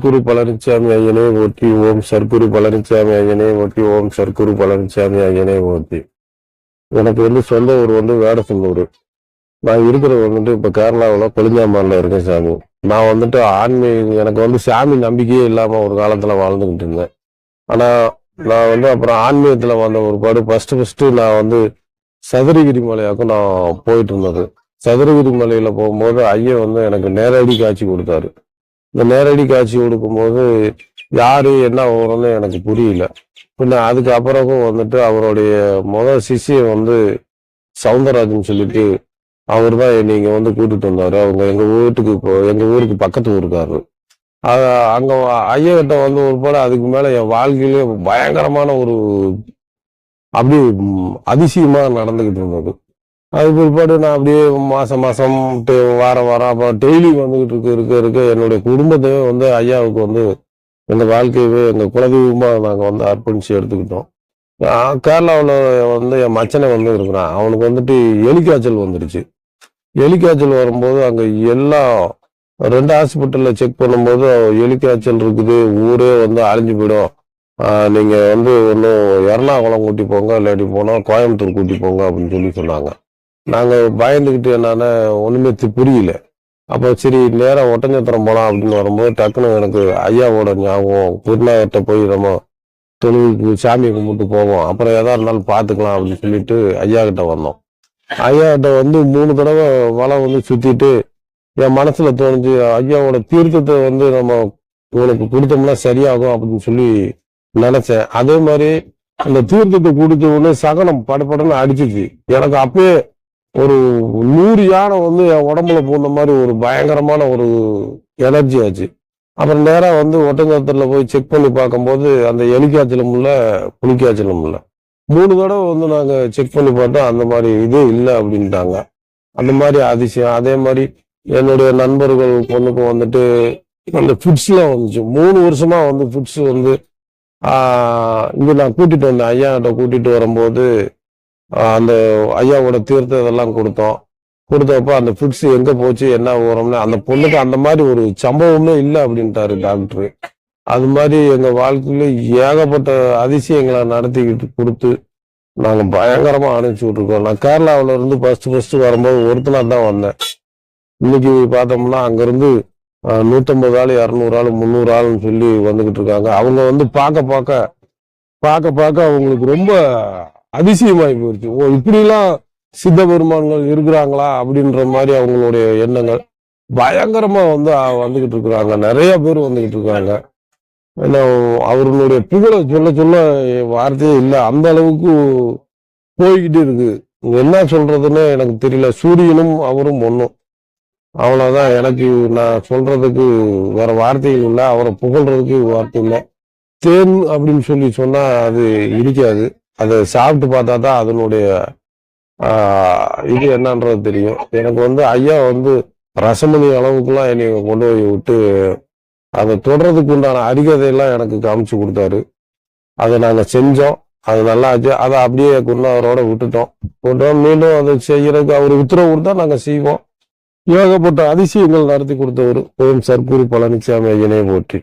சர்க்குரு பழனிசாமி ஐயனே போற்றி, ஓம் சர்க்குரு பழனிசாமி ஐயனே போற்றி, ஓம் சர்க்குரு பழனிசாமி ஐயனே போற்றி. எனக்கு சொந்த ஊர் வேடசந்தூர். நான் இருக்கிறது இப்ப கேரளாவில் கொளிஞ்சாம்பாடில் இருக்கேன் சாமி. நான் ஆன்மீக எனக்கு சாமி நம்பிக்கையே இல்லாம ஒரு காலத்துல வாழ்ந்துகிட்டு இருந்தேன். ஆனா நான் அப்புறம் ஆன்மீகத்துல வந்த ஒரு பாடு ஃபர்ஸ்ட் நான் சதுரகிரி மலையாக்கும் நான் போயிட்டு இருந்தது. சதுரகிரி மலையில போகும்போது ஐயன் எனக்கு நேரடி காட்சி கொடுத்தாரு. இந்த நேரடி காட்சி கொடுக்கும்போது யாரு என்ன வரும்னு எனக்கு புரியல. பின்ன அதுக்கு அப்புறமும் அவருடைய முதல் சிஷியை சவுந்தரராஜன் சொல்லிட்டு அவர் தான் நீங்க கூட்டிட்டு வந்தாரு. அவங்க எங்க ஊருக்கு பக்கத்து ஊருக்காரு. அங்க ஐயகிட்ட ஒரு போல அதுக்கு மேல என் வாழ்க்கையிலே பயங்கரமான ஒரு அப்படி அதிசயமா நடந்துகிட்டு இருந்தது. அது பிற்பாடு நான் அப்படியே மாசம் வாரம் அப்புறம் டெய்லி வந்துகிட்டு இருக்க என்னுடைய குடும்பத்தையே ஐயாவுக்கு எங்க வாழ்க்கையவே எங்க குலதெய்வமா நாங்க அர்ப்பணிச்சு எடுத்துக்கிட்டோம். கேரளாவில் என் மச்சனை இருக்கிறான். அவனுக்கு எலிக்காய்ச்சல் வந்துடுச்சு. எலிக்காய்ச்சல் வரும்போது அங்க எல்லாம் 2 ஹாஸ்பிட்டல்ல செக் பண்ணும்போது எலிக்காய்ச்சல் இருக்குது, ஊரே அழிஞ்சு போயிடும், நீங்க ஒன்னும் எர்ணாகுளம் கூட்டி போங்க, இல்லாட்டி போனா கோயம்புத்தூர் கூட்டி போங்க அப்படின்னு சொல்லி சொன்னாங்க. நாங்க பயந்துகிட்டு என்னன்னா ஒண்ணுமே புரியல. அப்ப சரி நேரம் ஒட்டஞ்சத்திரம் போலாம் அப்படின்னு வரும்போது டக்குன்னு எனக்கு ஐயாவோட ஞாபகம், குருநாதர்கிட்ட போய் நம்ம தொழுவுக்கு சாமியை கும்பிட்டு போவோம், அப்புறம் எதா இருந்தாலும் பாத்துக்கலாம் அப்படின்னு சொல்லிட்டு ஐயா கிட்ட வந்தோம். ஐயா கிட்ட 3 தடவை வளம் சுத்திட்டு என் மனசுல தோணுச்சு, ஐயாவோட தீர்த்தத்தை நம்ம உனக்கு கொடுத்தோம்னா சரியாகும் அப்படின்னு சொல்லி நினைச்சேன். அதே மாதிரி அந்த தீர்த்தத்தை கொடுத்த உடனே சகனம் படப்படன்னு அடிச்சிச்சு. எனக்கு அப்பயே ஒரு 100 யானை என் உடம்புல போன மாதிரி ஒரு பயங்கரமான ஒரு எனர்ஜி ஆச்சு. அப்புறம் நேரா ஒட்டஞ்சத்திரத்துல போய் செக் பண்ணி பார்க்கும்போது அந்த எலிக்காய்ச்சலும் இல்லை, புலிக்காய்ச்சலும் இல்லை. 3 தடவை நாங்க செக் பண்ணி பார்த்தோம், அந்த மாதிரி இதே இல்லை அப்படின்ட்டாங்க. அந்த மாதிரி அதிசயம். அதே மாதிரி என்னுடைய நண்பர்கள் பொண்ணுக்கும் அந்த ஃபிட்ஸ்லாம் வந்துச்சு. 3 வருஷமா ஃபிட்ஸ் இங்க நான் கூட்டிட்டு வந்தேன். ஐயா கிட்ட கூட்டிட்டு வரும்போது அந்த ஐயாவோட தீர்த்தம் இதெல்லாம் கொடுத்தப்ப அந்த ஃபிட்ஸ் எங்க போச்சு என்ன வரோம்னு அந்த பொண்ணுக்கு அந்த மாதிரி ஒரு சம்பவமே இல்லை அப்படின்ட்டாரு டாக்டரு. அது மாதிரி எங்க வாழ்க்கையில ஏகப்பட்ட அதிசயங்களை நடத்திக்கிட்டு கொடுத்து நாங்க பயங்கரமா அனுப்பிச்சு விட்டுருக்கோம். நான் கேரளாவில இருந்து ஃபர்ஸ்ட் வரும்போது ஒருத்தனா தான் வந்தேன். இன்னைக்கு பார்த்தோம்னா அங்க இருந்து 150 ஆள், 200 ஆள், 300 ஆள்னு சொல்லி வந்துகிட்டு இருக்காங்க. அவங்க பார்க்க அவங்களுக்கு ரொம்ப அதிசயமாயி போயிடுச்சு. இப்படிலாம் சித்த பெருமான்கள் இருக்கிறாங்களா அப்படின்ற மாதிரி அவங்களுடைய எண்ணங்கள் பயங்கரமா வந்துகிட்டு இருக்கிறாங்க. நிறைய பேர் வந்துகிட்டு இருக்காங்க. ஏன்னா அவர்களுடைய புகழை சொல்ல வார்த்தையே இல்லை, அந்த அளவுக்கு போய்கிட்டு இருக்கு. என்ன சொல்றதுன்னு எனக்கு தெரியல. சூரியனும் அவரும் ஒண்ணும், அவ்வளவுதான். எனக்கு நான் சொல்றதுக்கு வேற வார்த்தைகள் இல்லை, அவரை புகழ்றதுக்கு வார்த்தை இல்லை. தேன் அப்படின்னு சொல்லி சொன்னா அது இருக்காது. அதை சாப்பிட்டு பார்த்தா தான் அதனுடைய இது என்னன்றது தெரியும். எனக்கு ஐயா ரசமணி அளவுக்குலாம் என்னை கொண்டு போய் விட்டு அதை தொடர்றதுக்கு உண்டான அறிகதையெல்லாம் எனக்கு காமிச்சு கொடுத்தாரு. அதை நாங்க செஞ்சோம், அது நல்லா ஆச்சு. அதை அப்படியே குருநாதரோட விட்டுட்டோம். மீண்டும் அதை செய்யறதுக்கு அவர் உத்தரவு கொடுத்தா நாங்க செய்வோம். ஏகப்பட்ட அதிசயங்கள் நடத்தி கொடுத்தவர். ஓம் சர்க்குரு பழனிசாமி ஐயனே போற்றி.